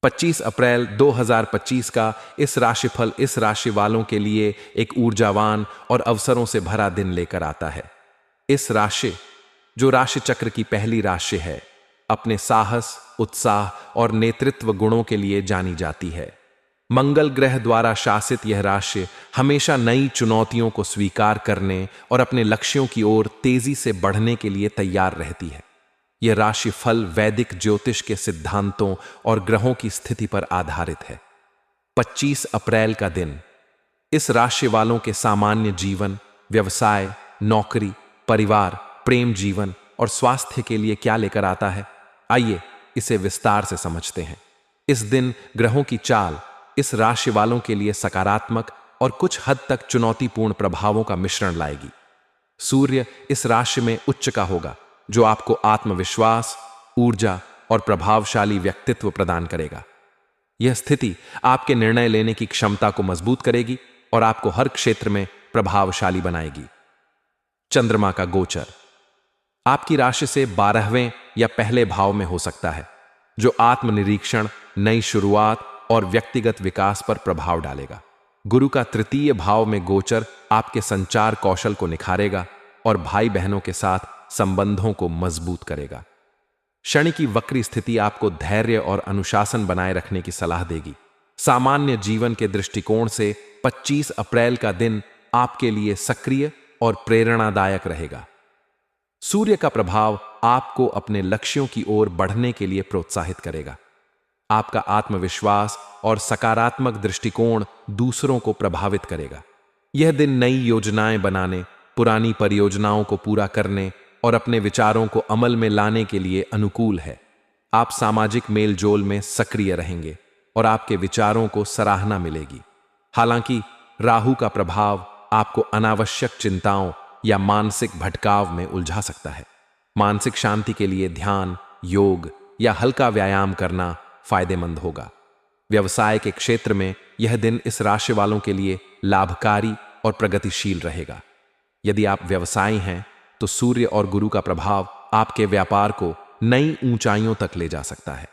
25 अप्रैल 2025 का इस राशिफल इस राशि वालों के लिए एक ऊर्जावान और अवसरों से भरा दिन लेकर आता है। इस राशि, जो राशि चक्र की पहली राशि है, अपने साहस, उत्साह और नेतृत्व गुणों के लिए जानी जाती है। मंगल ग्रह द्वारा शासित यह राशि हमेशा नई चुनौतियों को स्वीकार करने और अपने लक्ष्यों की ओर तेजी से बढ़ने के लिए तैयार रहती है। यह राशिफल वैदिक ज्योतिष के सिद्धांतों और ग्रहों की स्थिति पर आधारित है। 25 अप्रैल का दिन इस राशि वालों के सामान्य जीवन, व्यवसाय, नौकरी, परिवार, प्रेम जीवन और स्वास्थ्य के लिए क्या लेकर आता है, आइए इसे विस्तार से समझते हैं। इस दिन ग्रहों की चाल इस राशि वालों के लिए सकारात्मक और कुछ हद तक चुनौतीपूर्ण प्रभावों का मिश्रण लाएगी। सूर्य इस राशि में उच्च का होगा, जो आपको आत्मविश्वास, ऊर्जा और प्रभावशाली व्यक्तित्व प्रदान करेगा। यह स्थिति आपके निर्णय लेने की क्षमता को मजबूत करेगी और आपको हर क्षेत्र में प्रभावशाली बनाएगी। चंद्रमा का गोचर आपकी राशि से 12वें या पहले भाव में हो सकता है, जो आत्मनिरीक्षण, नई शुरुआत और व्यक्तिगत विकास पर प्रभाव डालेगा। गुरु का तृतीय भाव में गोचर आपके संचार कौशल को निखारेगा और भाई बहनों के साथ संबंधों को मजबूत करेगा। शनि की वक्री स्थिति आपको धैर्य और अनुशासन बनाए रखने की सलाह देगी। सामान्य जीवन के दृष्टिकोण से 25 अप्रैल का दिन आपके लिए सक्रिय और प्रेरणादायक रहेगा। सूर्य का प्रभाव आपको अपने लक्ष्यों की ओर बढ़ने के लिए प्रोत्साहित करेगा। आपका आत्मविश्वास और सकारात्मक दृष्टिकोण दूसरों को प्रभावित करेगा। यह दिन नई योजनाएं बनाने, पुरानी परियोजनाओं को पूरा करने और अपने विचारों को अमल में लाने के लिए अनुकूल है। आप सामाजिक मेलजोल में सक्रिय रहेंगे और आपके विचारों को सराहना मिलेगी। हालांकि राहु का प्रभाव आपको अनावश्यक चिंताओं या मानसिक भटकाव में उलझा सकता है। मानसिक शांति के लिए ध्यान, योग या हल्का व्यायाम करना फायदेमंद होगा। व्यवसाय के क्षेत्र में यह दिन इस राशि वालों के लिए लाभकारी और प्रगतिशील रहेगा। यदि आप व्यवसायी हैं तो सूर्य और गुरु का प्रभाव आपके व्यापार को नई ऊंचाइयों तक ले जा सकता है।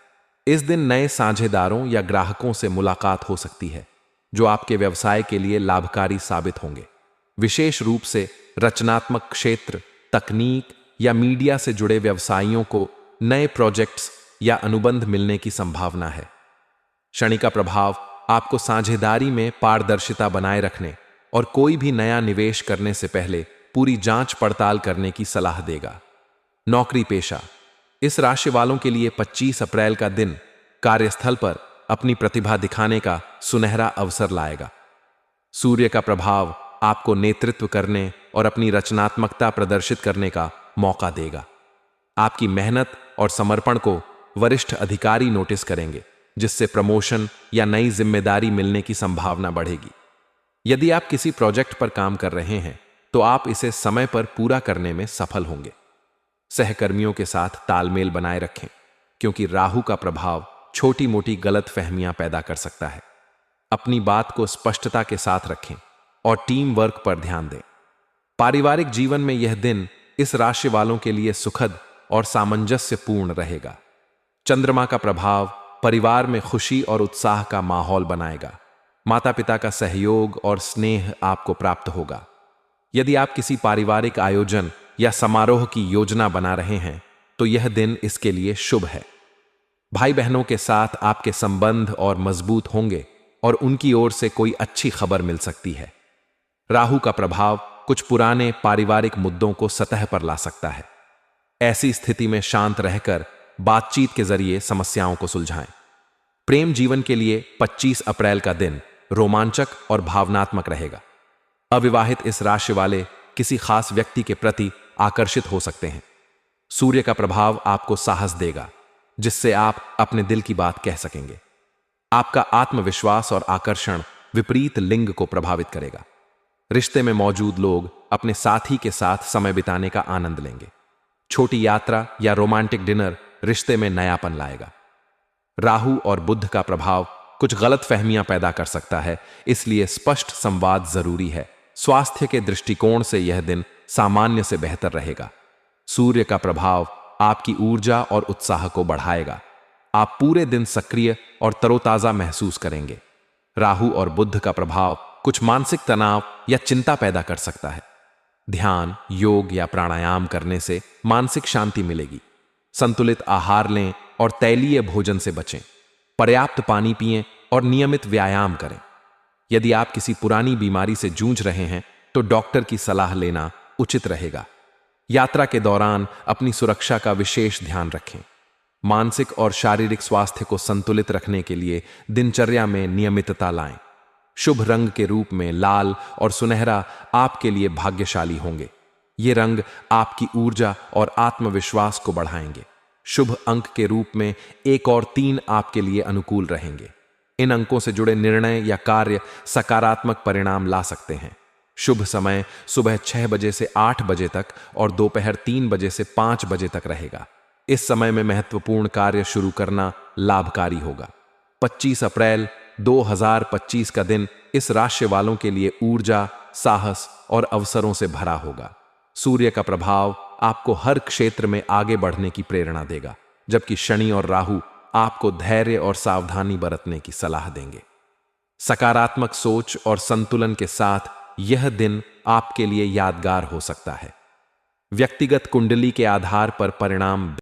इस दिन नए साझेदारों या ग्राहकों से मुलाकात हो सकती है, जो आपके व्यवसाय के लिए लाभकारी साबित होंगे। विशेष रूप से रचनात्मक क्षेत्र, तकनीक या मीडिया से जुड़े व्यवसायियों को नए प्रोजेक्ट्स या अनुबंध मिलने की संभावना है। शनि का प्रभाव आपको साझेदारी में पारदर्शिता बनाए रखने और कोई भी नया निवेश करने से पहले पूरी जांच पड़ताल करने की सलाह देगा। नौकरी पेशा इस राशि वालों के लिए 25 अप्रैल का दिन कार्यस्थल पर अपनी प्रतिभा दिखाने का सुनहरा अवसर लाएगा। सूर्य का प्रभाव आपको नेतृत्व करने और अपनी रचनात्मकता प्रदर्शित करने का मौका देगा। आपकी मेहनत और समर्पण को वरिष्ठ अधिकारी नोटिस करेंगे, जिससे प्रमोशन या नई जिम्मेदारी मिलने की संभावना बढ़ेगी। यदि आप किसी प्रोजेक्ट पर काम कर रहे हैं तो आप इसे समय पर पूरा करने में सफल होंगे। सहकर्मियों के साथ तालमेल बनाए रखें, क्योंकि राहु का प्रभाव छोटी मोटी गलतफहमियां पैदा कर सकता है। अपनी बात को स्पष्टता के साथ रखें और टीम वर्क पर ध्यान दें। पारिवारिक जीवन में यह दिन इस राशि वालों के लिए सुखद और सामंजस्यपूर्ण रहेगा। चंद्रमा का प्रभाव परिवार में खुशी और उत्साह का माहौल बनाएगा। माता पिता का सहयोग और स्नेह आपको प्राप्त होगा। यदि आप किसी पारिवारिक आयोजन या समारोह की योजना बना रहे हैं तो यह दिन इसके लिए शुभ है। भाई बहनों के साथ आपके संबंध और मजबूत होंगे और उनकी ओर से कोई अच्छी खबर मिल सकती है। राहु का प्रभाव कुछ पुराने पारिवारिक मुद्दों को सतह पर ला सकता है। ऐसी स्थिति में शांत रहकर बातचीत के जरिए समस्याओं को सुलझाएं। प्रेम जीवन के लिए 25 अप्रैल का दिन रोमांचक और भावनात्मक रहेगा। अविवाहित इस राशि वाले किसी खास व्यक्ति के प्रति आकर्षित हो सकते हैं। सूर्य का प्रभाव आपको साहस देगा, जिससे आप अपने दिल की बात कह सकेंगे। आपका आत्मविश्वास और आकर्षण विपरीत लिंग को प्रभावित करेगा। रिश्ते में मौजूद लोग अपने साथी के साथ समय बिताने का आनंद लेंगे। छोटी यात्रा या रोमांटिक डिनर रिश्ते में नयापन लाएगा। राहु और बुध का प्रभाव कुछ गलत फहमियां पैदा कर सकता है, इसलिए स्पष्ट संवाद जरूरी है। स्वास्थ्य के दृष्टिकोण से यह दिन सामान्य से बेहतर रहेगा। सूर्य का प्रभाव आपकी ऊर्जा और उत्साह को बढ़ाएगा। आप पूरे दिन सक्रिय और तरोताजा महसूस करेंगे। राहु और बुध का प्रभाव कुछ मानसिक तनाव या चिंता पैदा कर सकता है। ध्यान, योग या प्राणायाम करने से मानसिक शांति मिलेगी। संतुलित आहार लें और तैलीय भोजन से बचें। पर्याप्त पानी पिएं और नियमित व्यायाम करें। यदि आप किसी पुरानी बीमारी से जूझ रहे हैं तो डॉक्टर की सलाह लेना उचित रहेगा। यात्रा के दौरान अपनी सुरक्षा का विशेष ध्यान रखें। मानसिक और शारीरिक स्वास्थ्य को संतुलित रखने के लिए दिनचर्या में नियमितता लाएं। शुभ रंग के रूप में लाल और सुनहरा आपके लिए भाग्यशाली होंगे। ये रंग आपकी ऊर्जा और आत्मविश्वास को बढ़ाएंगे। शुभ अंक के रूप में 1 और 3 आपके लिए अनुकूल रहेंगे। इन अंकों से जुड़े निर्णय या कार्य सकारात्मक परिणाम ला सकते हैं। शुभ समय सुबह 6 बजे से 8 बजे तक और दोपहर 3 बजे से 5 बजे तक रहेगा। इस समय में महत्वपूर्ण कार्य शुरू करना लाभकारी होगा। 25 अप्रैल 2025 का दिन इस राशि वालों के लिए ऊर्जा, साहस और अवसरों से भरा होगा। सूर्य का प्रभाव आपको हर क्षेत्र में आगे बढ़ने की प्रेरणा देगा, जबकि शनि और राहु आपको धैर्य और सावधानी बरतने की सलाह देंगे। सकारात्मक सोच और संतुलन के साथ यह दिन आपके लिए यादगार हो सकता है। व्यक्तिगत कुंडली के आधार पर परिणाम